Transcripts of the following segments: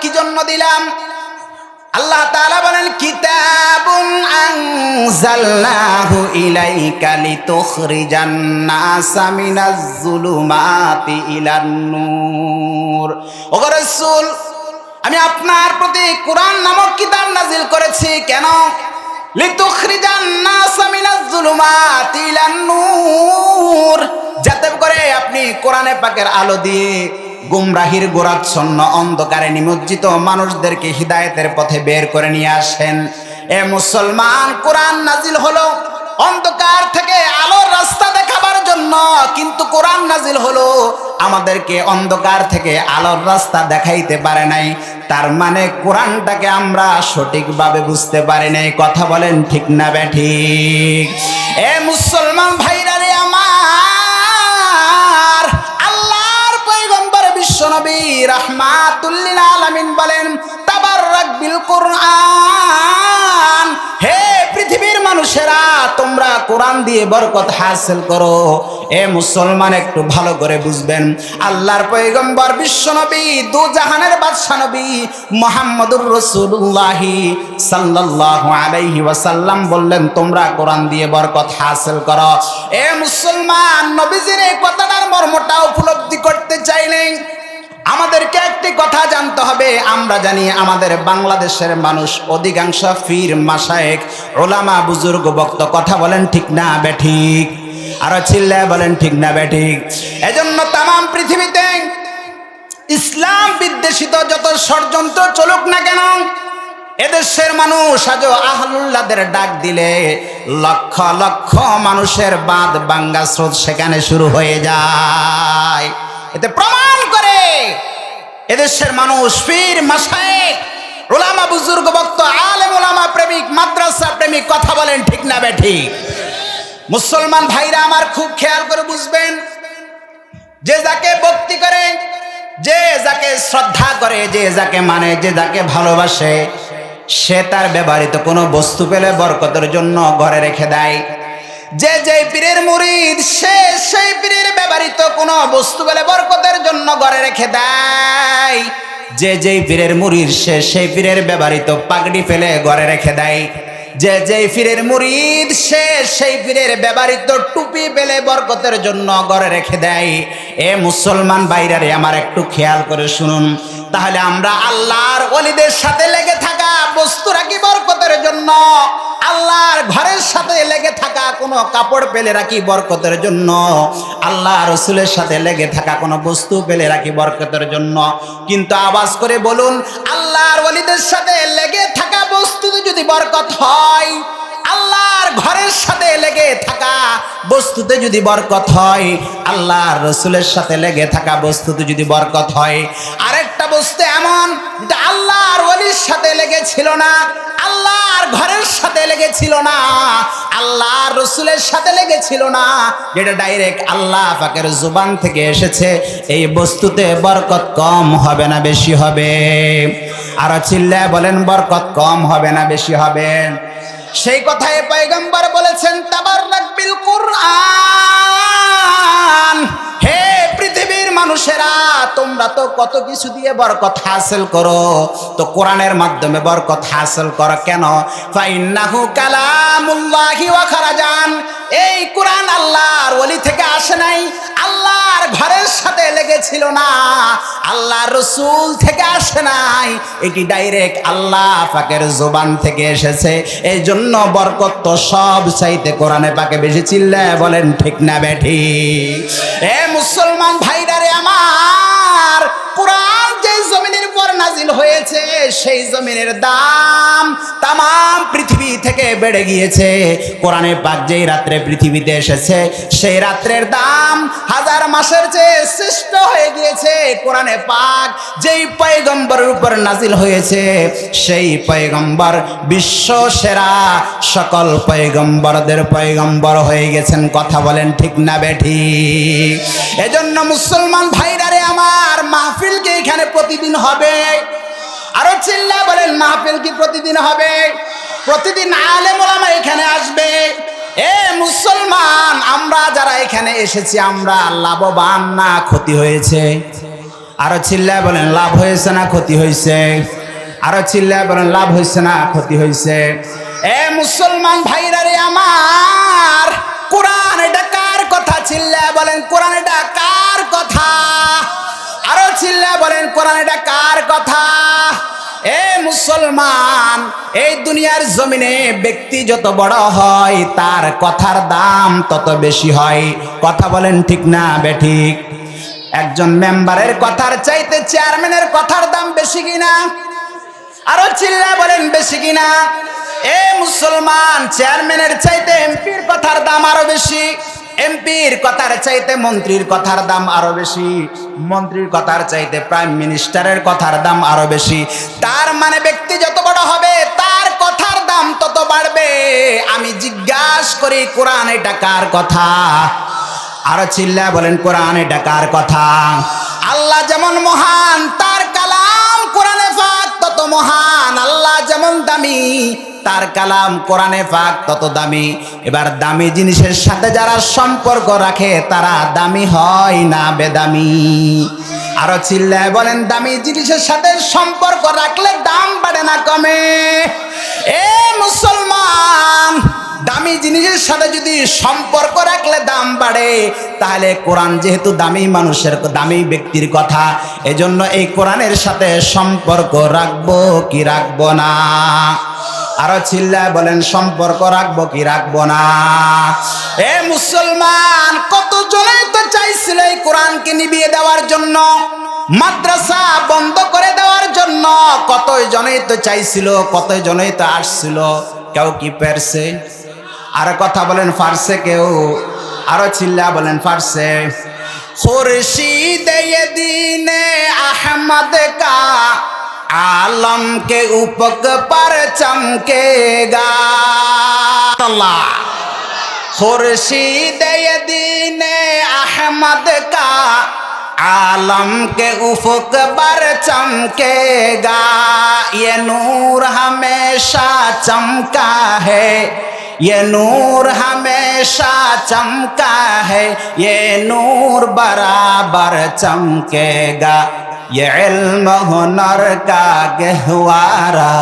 কি জন্য দিলাম? আল্লাহ তাআলা বলেন কিতাবুন আনজালনাহু ইলাইকা লিতুখরিজান নাসা মিনাজ যুলুমাতি ইলান নূর। ওগো রাসূল, আমি আপনার প্রতি কোরআন নামক কিতাব নাজিল করেছি। কেন? লিতুখরিজান নাসা মিনাজ যুলুমাতি ইলান নূর, যাতে করে আপনি কোরআনে পাকের আলো দিয়ে গুমরাহির গোরাচ্ছন্ন অন্ধকারে নিমজ্জিত মানুষদেরকে হিদায়েতের পথে বের করে নিয়ে আসেন। এ মুসলমান, কোরআন নাজিল হলো অন্ধকার থেকে আলোর রাস্তা দেখাবার জন্য, কিন্তু কোরআন নাজিল হলো আমাদেরকে অন্ধকার থেকে আলোর রাস্তা দেখাইতে পারে নাই। তার মানে কোরআনটাকে আমরা সঠিকভাবে বুঝতে পারি নাই। কথা বলেন ঠিক না বেঠিক? এ মুসলমান ভাইরা রে আমার, আল্লাহর পয়গম্বর বিশ্বনবী রাহমাতুল লিল আলামিন বলেন তাবাররাক বিল কোরআন, হে পৃথিবীর মানুষেরা তোমরা কোরআন দিয়ে বরকত হাসিল করো। এ মুসলমান, একটু ভালো করে বুঝবেন, আল্লাহর পয়গম্বর বিশ্বনবী দু জাহানের বাদশা নবী মুহাম্মদুর রাসূলুল্লাহ সাল্লাল্লাহু আলাইহি ওয়াসাল্লাম বললেন তোমরা কোরআন দিয়ে বরকত হাসিল করো। এ মুসলমান, নবীজির এই কথাটার মর্মটা উপলব্ধি করতে চাইলে আমাদেরকে একটি কথা জানতে হবে। আমরা জানি আমাদের বাংলাদেশের মানুষ অধিকাংশ পীর মাশায়েখ উলামা বুজুর্গ বক্তা। কথা বলেন ঠিক না বেঠিক? আরো চিল্লায় বলেন ঠিক না বেঠিক? এজন্য তামাম পৃথিবীতে ইসলাম বিদ্বেষিত যত ষড়যন্ত্র চলুক না কেন, এদেশের মানুষ আজও আহলুল্লাহদের ডাক দিলে লক্ষ লক্ষ মানুষের বাঁধ ভাঙ্গা স্রোত সেখানে শুরু হয়ে যায়। এতে প্রমাণ করে এদেশের মানুষ পীর মাশায়েখ উলামা বুজুর্গ বক্তা আলেম উলামা প্রেমিক মাদ্রাসা প্রেমিক। কথা বলেন ঠিক না বেঠিক? মুসলমান ভাইরা আমার, খুব খেয়াল করে বুঝবেন, যে যাকে ভক্তি করে, যে যাকে শ্রদ্ধা করে, যে যাকে মানে, যে যাকে ভালোবাসে, সে তার ব্যবহৃত কোনো বস্তু পেলে বরকতের জন্য ঘরে রেখে দেয়। যে যেই পীরের মুরিদ, সে সেই পীরের ব্যবহৃত কোনো বস্তু পেলে বরকতের জন্য ঘরে রেখে দেয়। যে যেই পীরের মুরিদ, সে সেই পীরের ব্যবহৃত পাগড়ি ফেলে ঘরে রেখে দেয়। যে যেই পীরের মুরিদ, সে সেই পীরের ব্যবহৃত টুপি পেলে বরকতের জন্য ঘরে রেখে দেয়। এ মুসলমান ভাইরা রে আমার, একটু খেয়াল করে শুনুন, তাহলে আমরা আল্লাহর ওলিদের সাথে লেগে থাকা বস্তু রাখি বরকতের জন্য, আল্লাহর ঘরের সাথে লেগে থাকা কোনো কাপড় পেলে রাখি বরকতের জন্য, আল্লাহ রসুলের সাথে লেগে থাকা কোনো বস্তু পেলে রাখি বরকতের জন্য। কিন্তু আওয়াজ করে বলুন, আল্লাহর ওলিদের সাথে লেগে থাকা বস্তুতে যদি বরকত হয়, আল্লাহর ঘরের সাথে লেগে থাকা বস্তুতে যদি বরকত হয়, আল্লাহর রসুলের সাথে লেগে থাকা বস্তুতে যদি বরকত হয়, আরেকটা বস্তু এমন যেটা আল্লাহর ওলির সাথে লেগেছিল না, আল্লাহর ঘরের সাথে লেগেছিল না, আল্লাহর রসুলের সাথে লেগেছিল না, যেটা ডাইরেক্ট আল্লাহ পাকের জুবান থেকে এসেছে, এই বস্তুতে বরকত কম হবে না বেশি হবে? আর চিল্লায় বলেন, বরকত কম হবে না বেশি হবে? সেই কথায় পয়গম্বর বলেছেন তাবাররাক বিল কোরআন, হে পৃথিবীর মানুষেরা তোমরা তো কত কিছু দিয়ে বরকত হাসিল করো, তো কোরআনের মাধ্যমে বরকত হাসিল করো কেন? ফাইন্নাহু কালামুল্লাহি ওয়া খারাজান, এই কোরআন আল্লাহর ওলি থেকে আসে নাই, আল্লাহর ঘরের সাথে লেগেছিল না, আল্লাহর রসুল থেকে আসে নাই, এটি ডাইরেক্ট আল্লাহ পাকের জবান থেকে এসেছে। এই জন্য বরকত তো সব চাইতে কোরআনে পাকে বেশি। চিল্লায় বলেন ঠিক না বেঠিক? এ মুসলমান ভাইরা রে আমার, কোরআন যে জমিনের উপর নাজিল হয়েছে, সেই জমিনের দাম তামাম পৃথিবী থেকে বেড়ে গিয়েছে। কোরআনে পাক যেই রাত্রে পৃথিবীতে এসেছে, সেই রাত্রের দাম হাজার মাসের চেয়ে শ্রেষ্ঠ হয়ে গিয়েছে। কোরআনে পাক যেই পয়গম্বরের উপর নাজিল হয়েছে, সেই পয়গম্বর বিশ্ব সেরা সকল পয়গম্বরদের পয়গম্বর হয়ে গেছেন। কথা বলেন ঠিক না বেঠিক? এজন্য মুসলমান ভাইরা রে আমার, মাহফিল কি এখানে প্রতিদিন হবে? আরো চিল্লা বলেন, মাহফিল কি প্রতিদিন হবে? প্রতিদিন আলেম ওলামা এখানে আসবে। এ মুসলমান, আমরা যারা এখানে এসেছি, আমরা লাভবান না ক্ষতি হয়েছে? আরো চিল্লায় বলেন লাভ হয়েছে না ক্ষতি হয়েছে? আরো চিল্লায় বলেন লাভ হয়েছে না ক্ষতি হয়েছে? এ মুসলমান ভাইরা রে আমার, কোরআন এটা কার কথা? চিল্লায় বলেন কোরআন এটা কার কথা? আরো চিল্লায় বলেন কোরআন এটা কার কথা? এ মুসলমান, এই দুনিয়ার জমিনে ব্যক্তি যত বড় হয় তার কথার দাম তত বেশি হয়। কথা বলেন ঠিক না বেঠিক? একজন মেম্বারের কথার চাইতে চেয়ারম্যানের কথার দাম বেশি কিনা? আরো চিল্লা বলেন বেশি কিনা? এ মুসলমান, চেয়ারম্যানের চাইতে এমপির কথার দাম আরো বেশি, এমপির কথার চাইতে মন্ত্রীর কথার দাম আরো বেশি, মন্ত্রীর কথার চাইতে প্রাইম মিনিস্টারের কথার দাম আরো বেশি। তার মানে ব্যক্তি যত বড় হবে তার কথার দাম তত বাড়বে। আমি জিজ্ঞাসা করি কোরআন এটা কার কথা? আরো চিল্লা বলেন কোরআন এটা কার কথা? আল্লাহ যেমন মহান তার কালাম কোরআনে পাক তত মহান, আল্লাহ যেমন দামি তার কালাম কোরআনে পাক তত দামি। এবার দামি জিনিসের সাথে যারা সম্পর্ক রাখে তারা দামি হয় না বেদামি? আরো চিল্লায় বলেন দামি জিনিসের সাথে সম্পর্ক রাখলে দাম বাড়ে না কমে? এ মুসলমান, দামি জিনিসের সাথে যদি সম্পর্ক রাখলে দাম বাড়ে, তাহলে কোরআন যেহেতু দামি মানুষের দামি ব্যক্তির কথা, এজন্য এই কোরআনের সাথে সম্পর্ক রাখবো কি রাখবো না? আরো চিল্লায় বলেন সম্পর্ক রাখবো কি রাখবো না? এ মুসলমান, কত জনেই তো চাইছিল এই কোরআনকে নিভিয়ে দেওয়ার জন্য, মাদ্রাসা বন্ধ করে দেওয়ার জন্য। কত জনেই তো চাইছিল, কত জনেই তো আসছিল, কেউ কি পারছে? আর কথা বলেন পারছে কেউ? আরো চিল্লা বলেন পারছে? খুরশিদ দ্বীন আহমদ কা आलम के उपक पर चमकेगा अल्लाह। खुर्शीद दीन अहमद का आलम के उफक पर चमकेगा। ये नूर हमेशा चमका है, ये नूर हमेशा चमका है, ये नूर बराबर चमकेगा। ये इल्म हुनर का गहवारा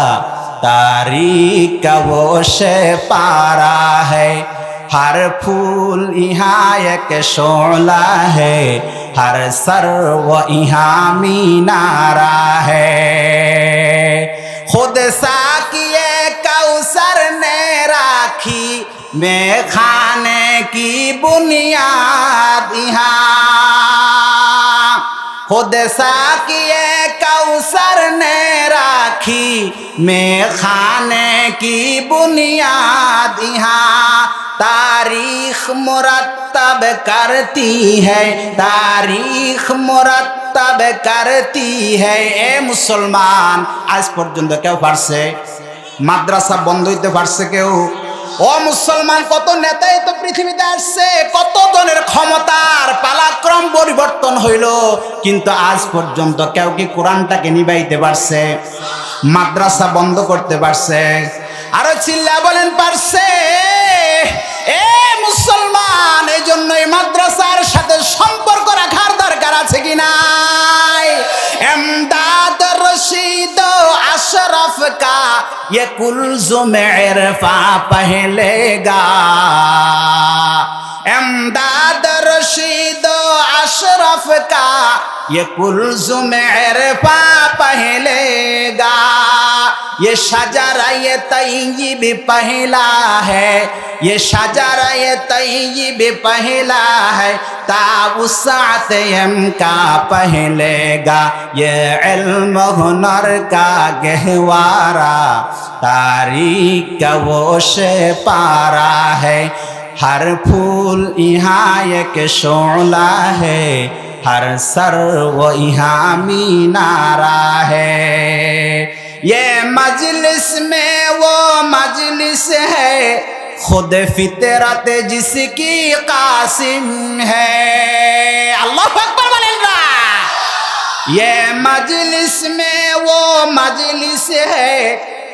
तारीख का वो से पारा है। हर फूल यहाँ एक शोला है, हर सर्व यहाँ मीनारा है। खुद साकिए कौसर ने राखी मैं खाने की बुनियाद यहाँ। खुद साकिए कौसर ने राखी मैं खाने की बुनियाद यहाँ। तारीख मुरत्तब करती है, तारीख मुरत्तब करती है। ए मुसलमान, आज पर्यন্ত কেউ পারছে মাদ্রাসা বন্ধ হইতে পারছে কেউ? ও মুসলমান, কত নেতাই তো পৃথিবীতে আসছে, কত জনের ক্ষমতার পালাক্রম পরিবর্তন হইল, কিন্তু আজ পর্যন্ত কেউ কি কোরআনটাকে নিভাইতে পারছে? মাদ্রাসা বন্ধ করতে পারছে? আরো চিল্লা বলেন পারছে? এ মুসলমান, এই জন্য এই মাদ্রাসার সাথে সম্পর্ক রাখার দরকার আছে কি নাই? এমদাদ রশিদ अशरफ का ये कुल्ज़ुम इरफा पहलेगा। एमदाद रशीद अशरफ का ये कुल्ज़ुम इरफा पहलेगा। ये शजरा ये तय्यब पहला है, ये शजरा ये तय्यब पहला है, तावुसात का पहलेगा। ये इल्म हुनर का गहवारा तारीख का वो से पारा है। हर फूल यहाँ एक शोला है, हर सर्व यहाँ मीनारा है। ये मजलिस में वो मजलिस है, खुद फितरत जिसकी कासिम है। अल्लाह अकबर बोलेगा। ये मजलिस में वो मजलिस है,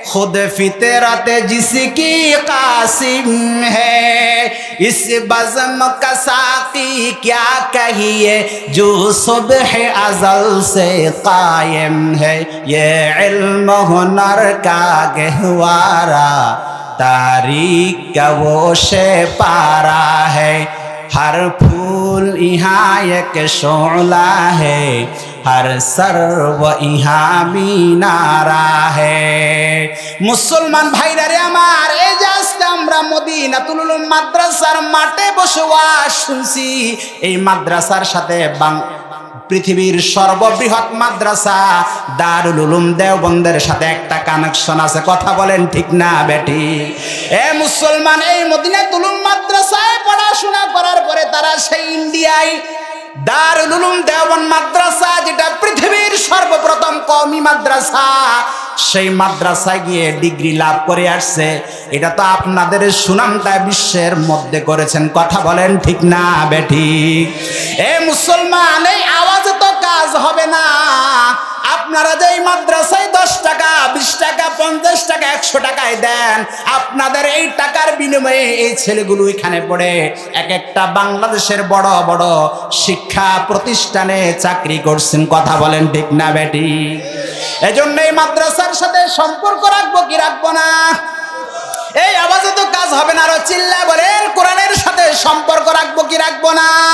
खुद फितरत जिसकी कासिम है, इस बज़्म का साक़ी क्या कहिए जो सुबह अज़ल से कायम है। ये इल्म हुनर का गहवारा, तारीख का वो शे पारा है। हर फूल यहाँ एक शोला है, हर सर्व यहाँ मीनारा है। মুসলমান ভাইরা রে আমার, এই যে আজকে আমরা মদিনাতুল উলুম মাদ্রাসার মাঠে বসে ওয়াজ শুনছি, এই মাদ্রাসার সাথে পৃথিবীর সর্ববৃহৎ মাদ্রাসা দারুল উলুম দেওবন্দের সাথে একটা কানেকশন আছে। কথা বলেন ঠিক না বেটি? এ মুসলমান, এই মদিনাতুল উলুম মাদ্রাসায় পড়াশোনা করার পরে তারা সেই ইন্ডিয়ায় দারুল উলুম দেওবন্দ মাদ্রাসা, যেটা পৃথিবীর সর্বপ্রথম কওমি মাদ্রাসা, সেই মাদ্রাসায় গিয়ে ডিগ্রি লাভ করে আসছে। এটা তো আপনাদের সুনামটা বিশ্বের মধ্যে করেছেন। কথা বলেন ঠিক না বেটি? এ মুসলমান, এই আওয়াজে তো কাজ হবে না। আপনারা যে মাদ্রাসায় 10 টাকা, 20 টাকা, 50 টাকা, 100 টাকায় দেন, আপনাদের এই টাকার বিনিময়ে এই ছেলেগুলো এখানে পড়ে এক একটা বাংলাদেশের বড় বড় শিক্ষা প্রতিষ্ঠানে চাকরি করছেন। কথা বলেন ঠিক না বেটি? এজন্য এই মাদ্রাসার সাথে সম্পর্ক রাখবো কি রাখবো না? এই আওয়াজে তো কাজ হবে না। আরো চিল্লা বলেন, কোরআনের সাথে সম্পর্ক রাখবো কি রাখবো না?